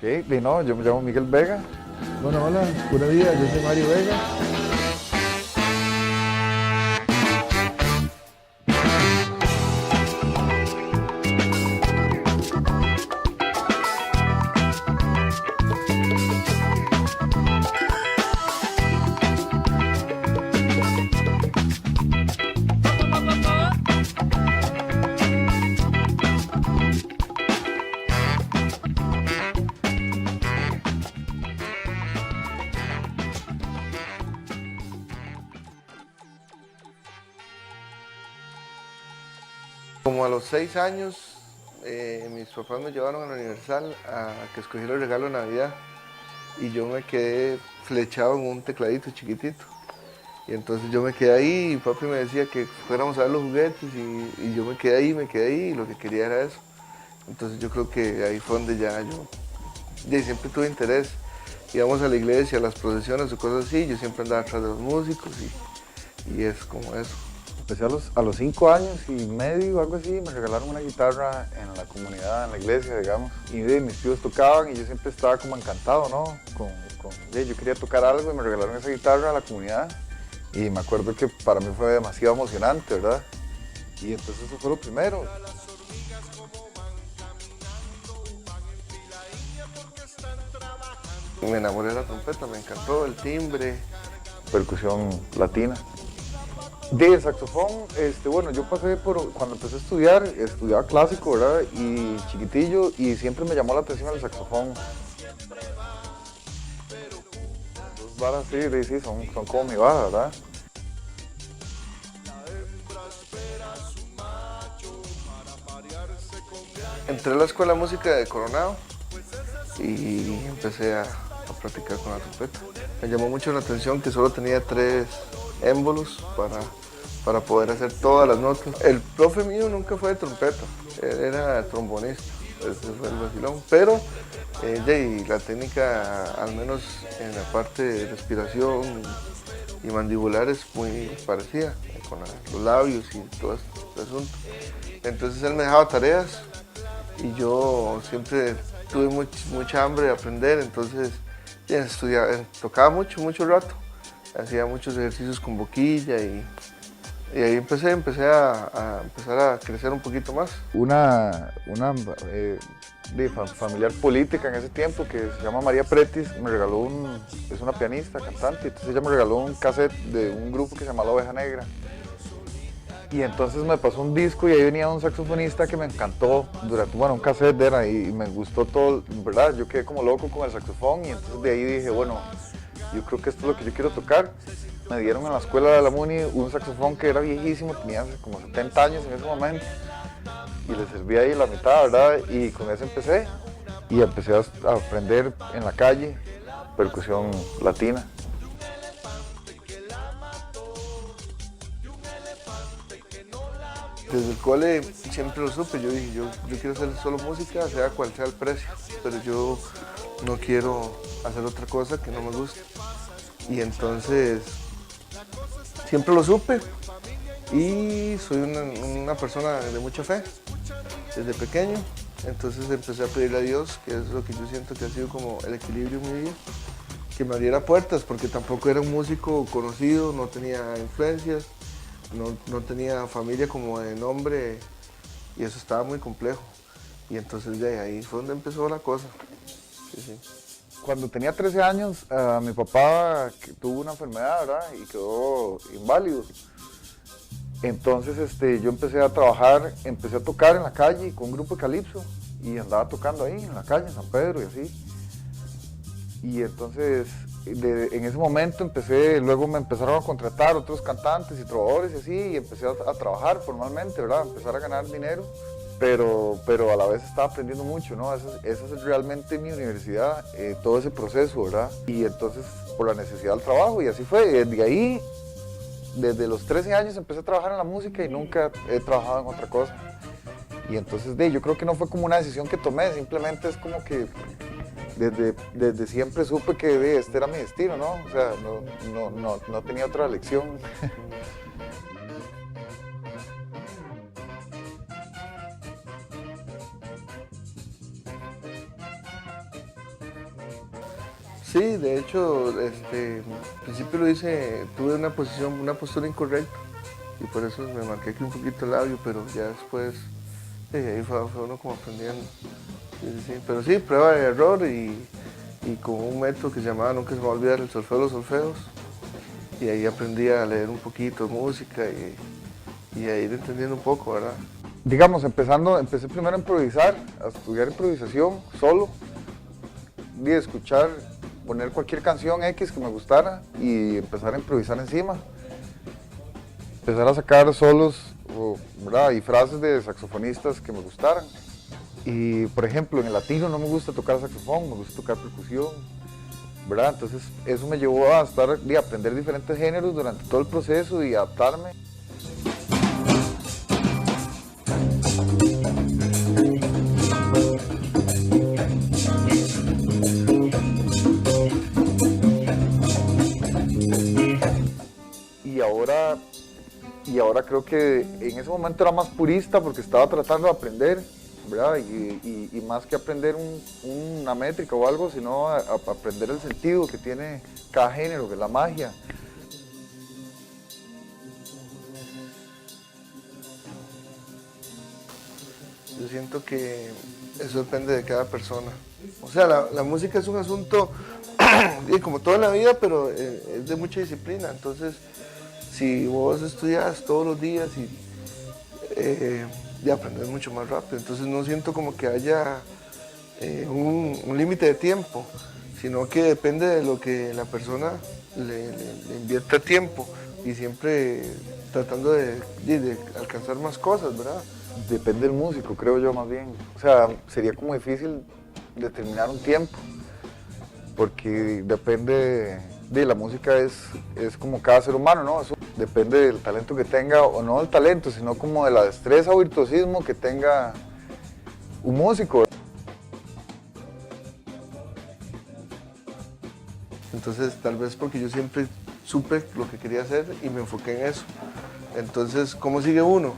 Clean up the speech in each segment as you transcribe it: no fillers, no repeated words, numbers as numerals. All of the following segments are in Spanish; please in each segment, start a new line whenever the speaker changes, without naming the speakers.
Ok, y no, yo me llamo Miguel Vega.
Bueno, hola, pura vida, yo soy Mario Vega.
Como a los 6 años, mis papás me llevaron a la Universal a que escogiera el regalo de Navidad y yo me quedé flechado en un tecladito chiquitito. Y entonces yo me quedé ahí y papi me decía que fuéramos a ver los juguetes y yo me quedé ahí y lo que quería era eso. Entonces yo creo que ahí fue donde ya siempre tuve interés. Íbamos a la iglesia, a las procesiones o cosas así, yo siempre andaba atrás de los músicos y es como eso.
Empecé a los 5 años y medio, algo así, me regalaron una guitarra en la comunidad, en la iglesia, digamos. Y mis tíos tocaban y yo siempre estaba como encantado, ¿no? Yo quería tocar algo y me regalaron esa guitarra a la comunidad. Y me acuerdo que para mí fue demasiado emocionante, ¿verdad? Y entonces eso fue lo primero.
Me enamoré de la trompeta, me encantó el timbre.
Percusión latina. Del saxofón, bueno, yo pasé cuando empecé a estudiar, estudiaba clásico, ¿verdad? Y chiquitillo, y siempre me llamó la atención el saxofón. Dos varas, sí, son como mi vara, ¿verdad?
Entré a la escuela de música de Coronado y empecé a practicar con la trompeta. Me llamó mucho la atención que solo tenía 3 émbolos para poder hacer todas las notas. El profe mío nunca fue de trompeta, él era trombonista, ese fue el vacilón. Pero la técnica, al menos en la parte de respiración y mandibular, es muy parecida, con los labios y todo este asunto. Entonces él me dejaba tareas y yo siempre tuve mucha hambre de aprender, entonces tocaba mucho rato, hacía muchos ejercicios con boquilla y ahí empecé a empezar a crecer un poquito más.
Una familiar política en ese tiempo que se llama María Pretis me regaló es una pianista, cantante, entonces ella me regaló un cassette de un grupo que se llama La Oveja Negra. Y entonces me pasó un disco y ahí venía un saxofonista que me encantó un cassette era y me gustó todo, ¿verdad? Yo quedé como loco con el saxofón y entonces de ahí dije, bueno, yo creo que esto es lo que yo quiero tocar. Me dieron en la escuela de la MUNI un saxofón que era viejísimo, tenía como 70 años en ese momento y le servía ahí la mitad, ¿verdad? Y con eso empecé y empecé a aprender en la calle percusión latina.
Desde el cole siempre lo supe, yo dije, yo quiero hacer solo música, sea cual sea el precio, pero yo no quiero hacer otra cosa que no me guste. Y entonces siempre lo supe y soy una persona de mucha fe desde pequeño. Entonces empecé a pedirle a Dios, que es lo que yo siento que ha sido como el equilibrio en mi vida, que me abriera puertas, porque tampoco era un músico conocido, no tenía influencias, no tenía familia como de nombre y eso estaba muy complejo. Y entonces de ahí fue donde empezó la cosa. Sí.
Cuando tenía 13 años, mi papá tuvo una enfermedad, ¿verdad? Y quedó inválido. Entonces yo empecé a trabajar, empecé a tocar en la calle con un grupo de calipso y andaba tocando ahí en la calle, en San Pedro y así. Y entonces en ese momento luego me empezaron a contratar otros cantantes y trovadores y así, y empecé a trabajar formalmente, ¿verdad? Empezar a ganar dinero, pero a la vez estaba aprendiendo mucho, ¿no? Esa es realmente mi universidad, todo ese proceso, ¿verdad? Y entonces por la necesidad del trabajo y así fue, de ahí, desde los 13 años empecé a trabajar en la música y nunca he trabajado en otra cosa. Y entonces yo creo que no fue como una decisión que tomé, simplemente es como que desde siempre supe que este era mi destino, ¿no? O sea, no tenía otra elección.
Sí, de hecho, al principio lo hice, tuve una postura incorrecta y por eso me marqué aquí un poquito el labio, pero ya después, ahí fue uno como aprendiendo. Sí, sí, sí. Pero sí, prueba de error y con un método que se llamaba, nunca se me va a olvidar, el solfeo de los solfeos. Y ahí aprendí a leer un poquito de música y a ir entendiendo un poco, ¿verdad?
Digamos, empecé primero a improvisar, a estudiar improvisación solo, y a escuchar, poner cualquier canción X que me gustara y empezar a improvisar encima. Empezar a sacar solos, ¿verdad? Y frases de saxofonistas que me gustaran. Y por ejemplo, en el latino no me gusta tocar saxofón, me gusta tocar percusión, ¿verdad? Entonces eso me llevó a aprender diferentes géneros durante todo el proceso y adaptarme. Y ahora creo que en ese momento era más purista porque estaba tratando de aprender, ¿verdad? Y más que aprender una métrica o algo, sino a aprender el sentido que tiene cada género, que es la magia.
Yo siento que eso depende de cada persona. O sea, la música es un asunto, como todo en la vida, pero es de mucha disciplina. Entonces, si vos estudias todos los días ya aprendes mucho más rápido. Entonces no siento como que haya un límite de tiempo, sino que depende de lo que la persona le invierta tiempo y siempre tratando de alcanzar más cosas, ¿verdad?
Depende del músico, creo yo más bien. O sea, sería como difícil determinar un tiempo, porque depende de la música, es como cada ser humano, ¿no? Eso depende del talento que tenga, o no del talento, sino como de la destreza o virtuosismo que tenga un músico.
Entonces, tal vez porque yo siempre supe lo que quería hacer y me enfoqué en eso. Entonces, ¿cómo sigue uno?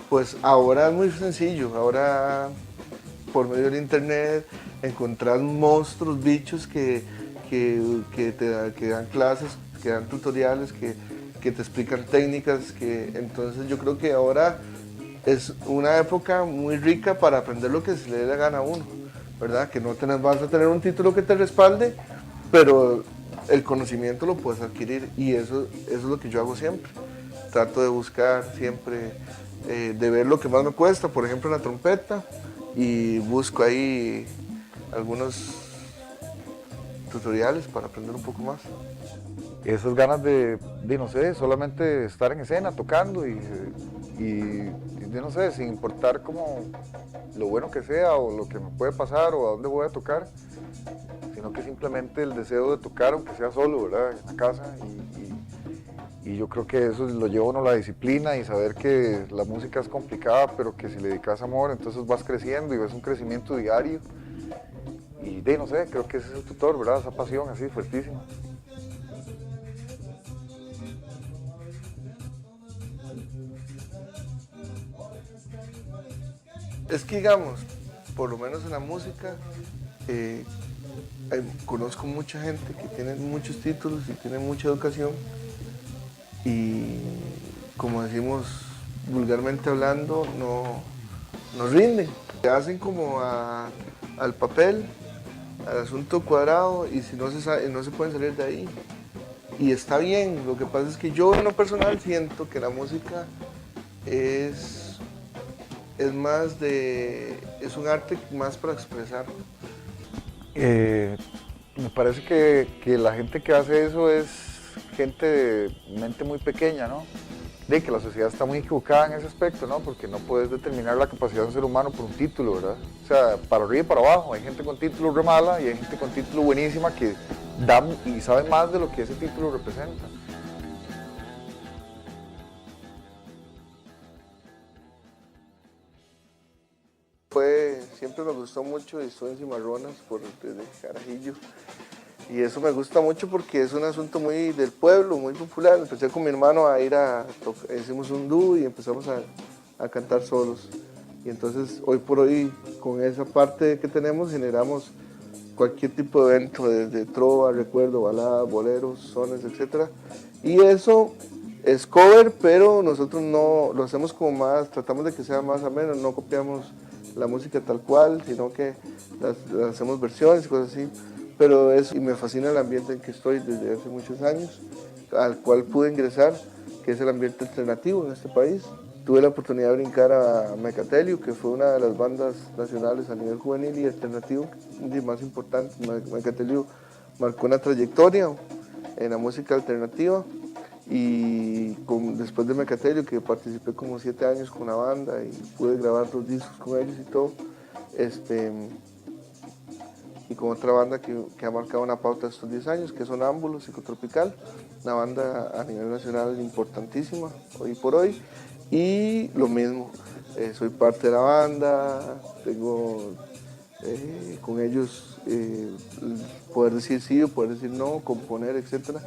Pues ahora es muy sencillo, ahora por medio del internet encontrás monstruos, bichos que dan clases, que dan tutoriales, que te explican técnicas, entonces yo creo que ahora es una época muy rica para aprender lo que se le dé la gana a uno, ¿verdad? Que no vas a tener un título que te respalde, pero el conocimiento lo puedes adquirir y eso es lo que yo hago siempre. Trato de buscar siempre, de ver lo que más me cuesta, por ejemplo en la trompeta, y busco ahí algunos tutoriales para aprender un poco más.
Esas ganas de no sé, solamente estar en escena tocando y de no sé, sin importar como lo bueno que sea o lo que me puede pasar o a dónde voy a tocar, sino que simplemente el deseo de tocar aunque sea solo, ¿verdad? En la casa y yo creo que eso lo lleva a uno a la disciplina y saber que la música es complicada, pero que si le dedicas amor, entonces vas creciendo y ves un crecimiento diario. Y no sé, creo que ese es el tutor, ¿verdad? Esa pasión así fuertísima.
Es que digamos, por lo menos en la música, conozco mucha gente que tiene muchos títulos y tiene mucha educación y como decimos vulgarmente hablando, no rinden. Se hacen como al papel, al asunto cuadrado y si no no se pueden salir de ahí. Y está bien, lo que pasa es que yo en lo personal siento que la música es un arte más para expresar.
Me parece que la gente que hace eso es gente de mente muy pequeña, ¿no? De que la sociedad está muy equivocada en ese aspecto, ¿no? Porque no puedes determinar la capacidad de un ser humano por un título, ¿verdad? O sea, para arriba y para abajo. Hay gente con título re mala y hay gente con título buenísima que da y sabe más de lo que ese título representa.
Siempre me gustó mucho y estoy en Cimarronas desde carajillo. Y eso me gusta mucho porque es un asunto muy del pueblo, muy popular. Empecé con mi hermano a ir hicimos un dúo y empezamos a cantar solos. Y entonces hoy por hoy con esa parte que tenemos generamos cualquier tipo de evento, desde trova, recuerdo, baladas, boleros, sones, etc. Y eso es cover, pero nosotros no lo hacemos como más, tratamos de que sea más ameno, no copiamos la música tal cual, sino que hacemos versiones y cosas así. Pero eso, y me fascina el ambiente en que estoy desde hace muchos años, al cual pude ingresar, que es el ambiente alternativo en este país. Tuve la oportunidad de brincar a Mecatelio, que fue una de las bandas nacionales a nivel juvenil y alternativo más importantes. Mecatelio marcó una trayectoria en la música alternativa, y después de Mecatelio, que participé como 7 años con la banda y pude grabar 2 discos con ellos y todo, y con otra banda que ha marcado una pauta estos 10 años, que son Ámbulo Psicotropical, una banda a nivel nacional importantísima hoy por hoy. Y lo mismo, soy parte de la banda, tengo con ellos poder decir sí o poder decir no, componer, etc.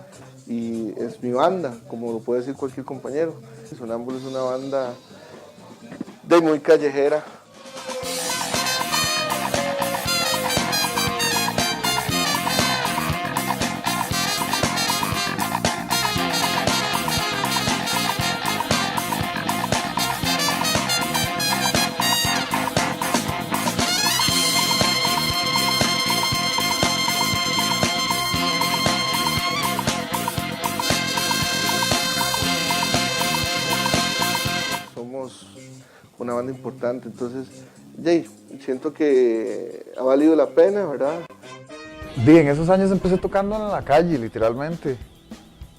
Y es mi banda, como lo puede decir cualquier compañero. Sonámbulo es una banda de muy callejera. Una banda importante, entonces siento que ha valido la pena, ¿verdad?
En esos años empecé tocando en la calle, literalmente.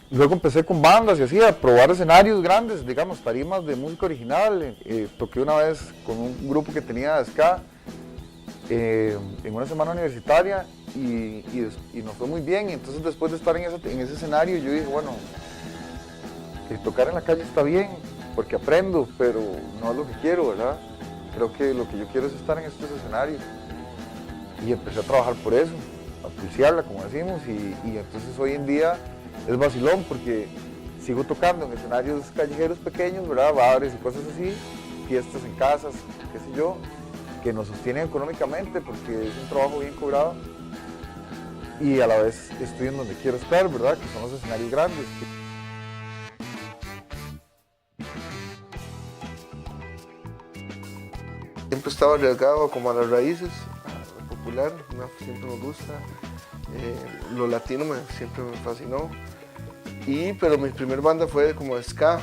Luego empecé con bandas y así, a probar escenarios grandes, digamos, tarimas de música original. Toqué una vez con un grupo que tenía ska en una semana universitaria y nos fue muy bien. Y entonces después de estar en ese escenario, yo dije, bueno, tocar en la calle está bien, porque aprendo, pero no es lo que quiero, ¿verdad? Creo que lo que yo quiero es estar en estos escenarios. Y empecé a trabajar por eso, a pulsearla, como decimos, y entonces hoy en día es vacilón, porque sigo tocando en escenarios callejeros pequeños, ¿verdad? Bares y cosas así, fiestas en casas, qué sé yo, que nos sostienen económicamente, porque es un trabajo bien cobrado. Y a la vez estoy en donde quiero estar, ¿verdad? Que son los escenarios grandes.
Siempre estaba arriesgado como a las raíces, a lo popular, siempre me gusta. Lo latino siempre me fascinó. Pero mi primer banda fue como de ska.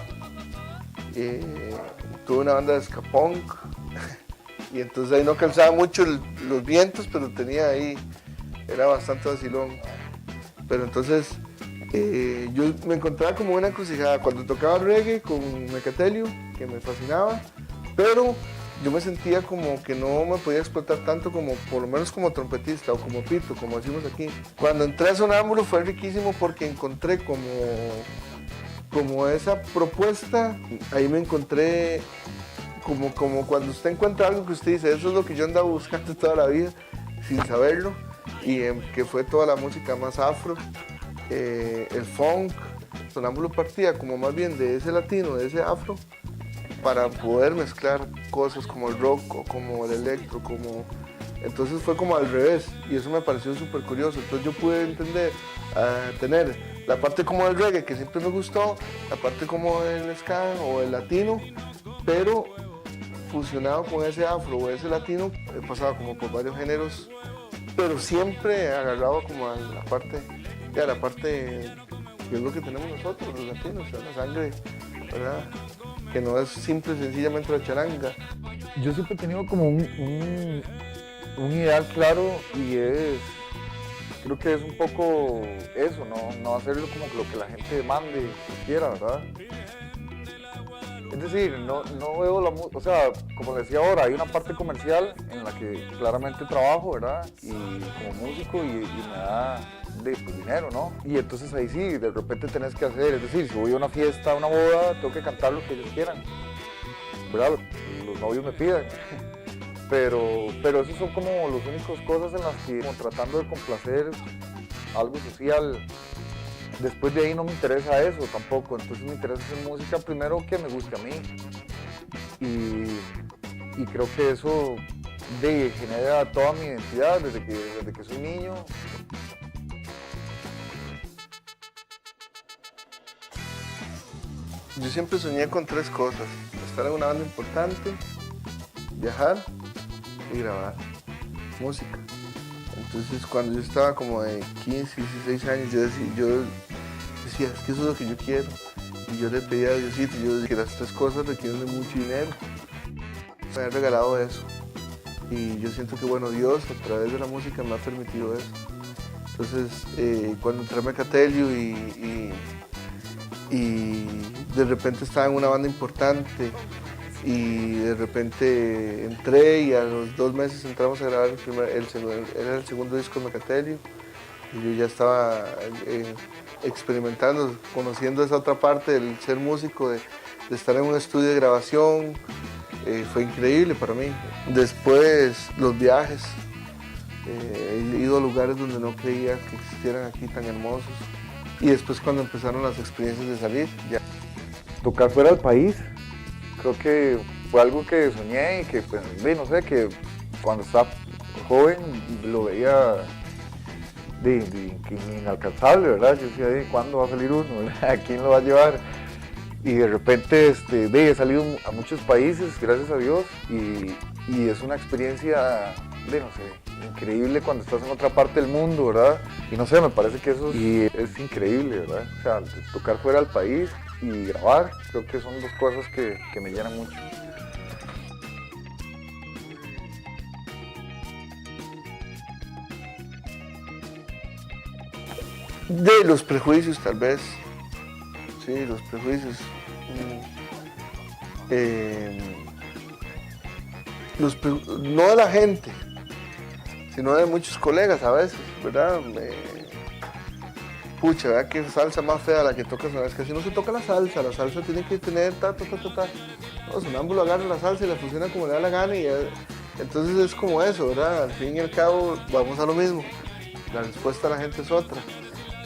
Tuve una banda de ska punk. Y entonces ahí no calzaba mucho los vientos, pero tenía ahí, era bastante vacilón. Pero entonces yo me encontraba como una encrucijada cuando tocaba reggae con Mecatelio, que me fascinaba, pero yo me sentía como que no me podía explotar tanto como, por lo menos como trompetista o como pito, como decimos aquí. Cuando entré a Sonámbulo fue riquísimo porque encontré como esa propuesta, ahí me encontré como cuando usted encuentra algo que usted dice, eso es lo que yo andaba buscando toda la vida, sin saberlo, y que fue toda la música más afro, el funk. Sonámbulo partía como más bien de ese latino, de ese afro, para poder mezclar cosas como el rock o como el electro, entonces fue como al revés, y eso me pareció súper curioso. Entonces yo pude entender, tener la parte como del reggae, que siempre me gustó, la parte como el ska o el latino, pero fusionado con ese afro o ese latino. He pasado como por varios géneros, pero siempre agarrado como a la parte que es lo que tenemos nosotros, los latinos, la sangre, ¿verdad? Que no es simple y sencillamente la charanga.
Yo siempre he tenido como un ideal claro, y creo que es un poco eso, no hacerlo como lo que la gente demande o quiera, ¿verdad? Es decir, no veo o sea, como decía ahora, hay una parte comercial en la que claramente trabajo, ¿verdad? Y como músico y me da dinero, ¿no? Y entonces ahí sí, de repente tenés que hacer, es decir, si voy a una fiesta, a una boda, tengo que cantar lo que ellos quieran, ¿verdad? Los novios me pidan. Pero esos son como las únicas cosas en las que, como tratando de complacer algo social. Después de ahí no me interesa eso tampoco, entonces me interesa hacer música primero que me guste a mí. Y creo que eso genera toda mi identidad desde que soy niño.
Yo siempre soñé con 3 cosas: estar en una banda importante, viajar y grabar música. Entonces cuando yo estaba como de 15, 16 años, yo decía, es que eso es lo que yo quiero. Y yo le pedía a Diosito, yo decía que las 3 cosas requieren de mucho dinero. Me ha regalado eso. Y yo siento que, bueno, Dios a través de la música me ha permitido eso. Entonces, cuando entré a Mercatelio y de repente estaba en una banda importante y de repente entré y a los 2 meses entramos a grabar era el segundo disco de Mercatelio y yo ya estaba experimentando, conociendo esa otra parte del ser músico, de estar en un estudio de grabación. Fue increíble para mí. Después los viajes, he ido a lugares donde no creía que existieran aquí tan hermosos. Y después cuando empezaron las experiencias de salir, ya.
Tocar fuera del país, creo que fue algo que soñé y que, pues, no sé, que cuando estaba joven lo veía inalcanzable, ¿verdad? Yo decía, ¿cuándo va a salir uno? ¿A quién lo va a llevar? Y de repente he salido a muchos países, gracias a Dios, y es una experiencia, no sé, increíble cuando estás en otra parte del mundo, ¿verdad? Y no sé, me parece que eso es increíble, ¿verdad? O sea, tocar fuera del país y grabar, creo que son 2 cosas que me llenan mucho.
De los prejuicios, tal vez. Sí, los prejuicios. No de la gente, sino de muchos colegas a veces, ¿verdad? Pucha, ¿verdad? Qué salsa más fea la que tocas. Es que si no se toca la salsa tiene que tener ta. No, Sonámbulo agarra la salsa y la funciona como le da la gana y entonces es como eso, ¿verdad? Al fin y al cabo vamos a lo mismo. La respuesta a la gente es otra.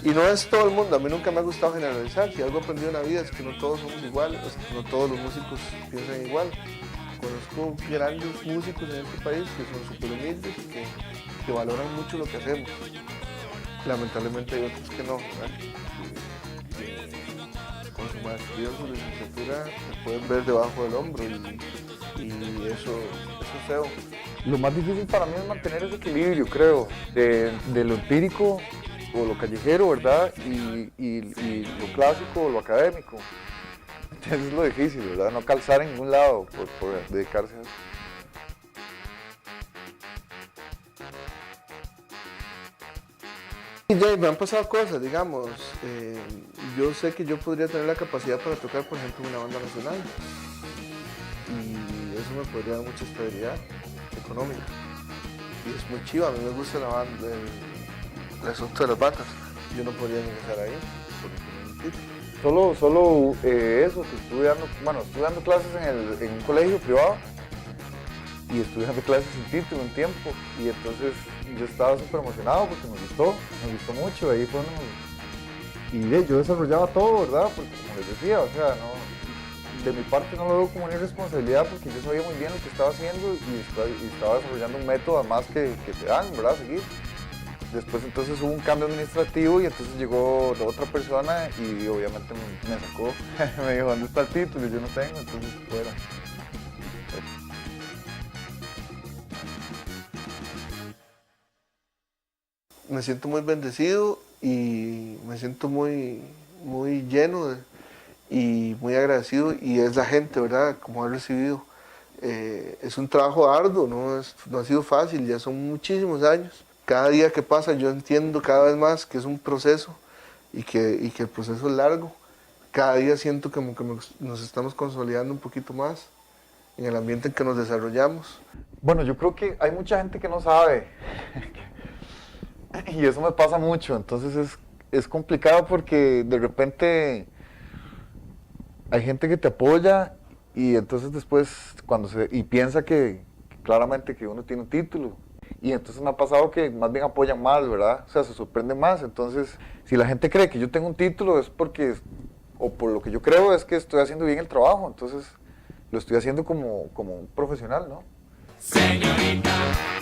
Y no es todo el mundo, a mí nunca me ha gustado generalizar. Si algo he aprendido en la vida es que no todos somos iguales, no todos los músicos piensan igual. Conozco grandes músicos en este país que son súper humildes y que valoran mucho lo que hacemos. Lamentablemente hay otros que no, ¿verdad? Con su maestría, su licenciatura, se pueden ver debajo del hombro y eso es feo.
Lo más difícil para mí es mantener ese equilibrio, creo, de lo empírico o lo callejero, ¿verdad? Y lo clásico o lo académico. Entonces es lo difícil, ¿verdad? No calzar en ningún lado por dedicarse a eso.
Y me han pasado cosas, digamos. Yo sé que yo podría tener la capacidad para tocar, por ejemplo, en una banda nacional. Y eso me podría dar mucha estabilidad económica. Y es muy chiva, a mí me gusta la banda, el asunto de las bandas. Yo no podría ingresar ahí porque no me título.
Solo eso, que estuve dando clases en un colegio privado y estuve dando clases sin título un tiempo y entonces yo estaba súper emocionado porque me gustó mucho, ahí fue yo desarrollaba todo, ¿verdad? Porque como les decía, o sea, de mi parte no lo veo como una irresponsabilidad porque yo sabía muy bien lo que estaba haciendo y estaba desarrollando un método además que te dan, ¿verdad? Seguir. Después entonces hubo un cambio administrativo y entonces llegó otra persona y obviamente me sacó, me dijo, ¿dónde está el título? Y yo no tengo, entonces fuera.
Me siento muy bendecido y me siento muy, muy lleno y muy agradecido y es la gente, ¿verdad? Como ha recibido. Es un trabajo arduo, no ha sido fácil, ya son muchísimos años. Cada día que pasa yo entiendo cada vez más que es un proceso y que el proceso es largo. Cada día siento como que nos estamos consolidando un poquito más en el ambiente en que nos desarrollamos.
Bueno, yo creo que hay mucha gente que no sabe y eso me pasa mucho, entonces es complicado porque de repente hay gente que te apoya y entonces después y piensa que claramente que uno tiene un título. Y entonces me ha pasado que más bien apoyan más, ¿verdad? O sea, se sorprenden más. Entonces, si la gente cree que yo tengo un título es porque, o por lo que yo creo es que estoy haciendo bien el trabajo. Entonces, lo estoy haciendo como un profesional, ¿no?
señorita.